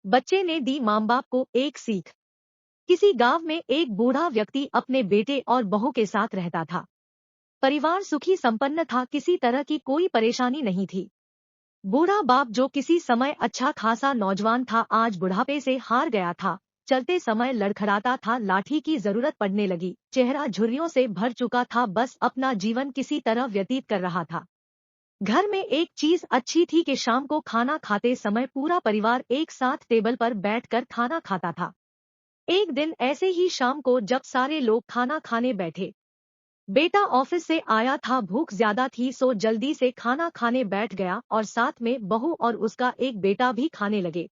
बच्चे ने दी माँ बाप को एक सीख। किसी गांव में एक बूढ़ा व्यक्ति अपने बेटे और बहू के साथ रहता था। परिवार सुखी संपन्न था, किसी तरह की कोई परेशानी नहीं थी। बूढ़ा बाप जो किसी समय अच्छा खासा नौजवान था, आज बुढ़ापे से हार गया था। चलते समय लड़खड़ाता था, लाठी की जरूरत पड़ने लगी, चेहरा झुर्रियों से भर चुका था, बस अपना जीवन किसी तरह व्यतीत कर रहा था। घर में एक चीज अच्छी थी कि शाम को खाना खाते समय पूरा परिवार एक साथ टेबल पर बैठकर खाना खाता था। एक दिन ऐसे ही शाम को जब सारे लोग खाना खाने बैठे, बेटा ऑफिस से आया था, भूख ज्यादा थी सो जल्दी से खाना खाने बैठ गया और साथ में बहू और उसका एक बेटा भी खाने लगे।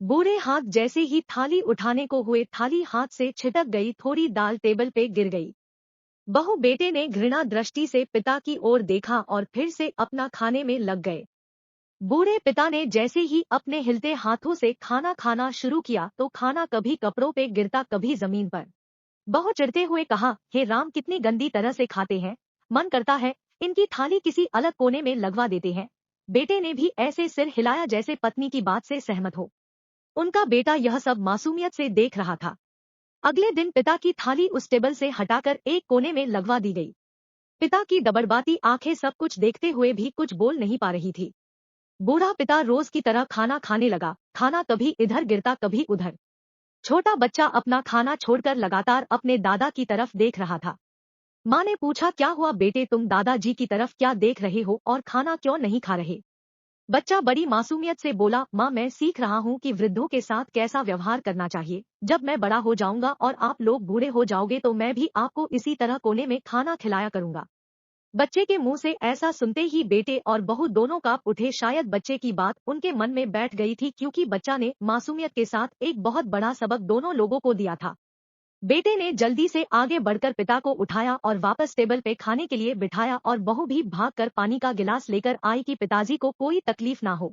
बूढ़े हाथ जैसे ही थाली उठाने को हुए, थाली हाथ से छिटक गई, थोड़ी दाल टेबल पे गिर गई। बहू बेटे ने घृणा दृष्टि से पिता की ओर देखा और फिर से अपना खाने में लग गए। बूढ़े पिता ने जैसे ही अपने हिलते हाथों से खाना खाना शुरू किया तो खाना कभी कपड़ों पे गिरता, कभी जमीन पर। बहू चिढ़ते हुए कहा, हे राम, कितनी गंदी तरह से खाते हैं, मन करता है इनकी थाली किसी अलग कोने में लगवा देते हैं। बेटे ने भी ऐसे सिर हिलाया जैसे पत्नी की बात से सहमत हो। उनका बेटा यह सब मासूमियत से देख रहा था। अगले दिन पिता की थाली उस टेबल से हटाकर एक कोने में लगवा दी गई। पिता की दबड़बाती आंखें सब कुछ देखते हुए भी कुछ बोल नहीं पा रही थी। बूढ़ा पिता रोज की तरह खाना खाने लगा, खाना कभी इधर गिरता कभी उधर। छोटा बच्चा अपना खाना छोड़कर लगातार अपने दादा की तरफ देख रहा था। माँ ने पूछा, क्या हुआ बेटे, तुम दादाजी की तरफ क्या देख रहे हो और खाना क्यों नहीं खा रहे? बच्चा बड़ी मासूमियत से बोला, माँ मैं सीख रहा हूँ कि वृद्धों के साथ कैसा व्यवहार करना चाहिए। जब मैं बड़ा हो जाऊंगा और आप लोग बूढ़े हो जाओगे तो मैं भी आपको इसी तरह कोने में खाना खिलाया करूंगा। बच्चे के मुंह से ऐसा सुनते ही बेटे और बहू दोनों कांप उठे। शायद बच्चे की बात उनके मन में बैठ गई थी, क्योंकि बच्चा ने मासूमियत के साथ एक बहुत बड़ा सबक दोनों लोगों को दिया था। बेटे ने जल्दी से आगे बढ़कर पिता को उठाया और वापस टेबल पे खाने के लिए बिठाया और बहू भी भागकर पानी का गिलास लेकर आई कि पिताजी को कोई तकलीफ ना हो।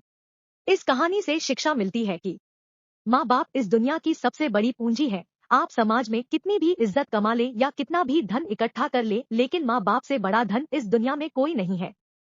इस कहानी से शिक्षा मिलती है कि माँ बाप इस दुनिया की सबसे बड़ी पूंजी है। आप समाज में कितनी भी इज्जत कमा ले या कितना भी धन इकट्ठा कर ले, लेकिन माँ बाप से बड़ा धन इस दुनिया में कोई नहीं है।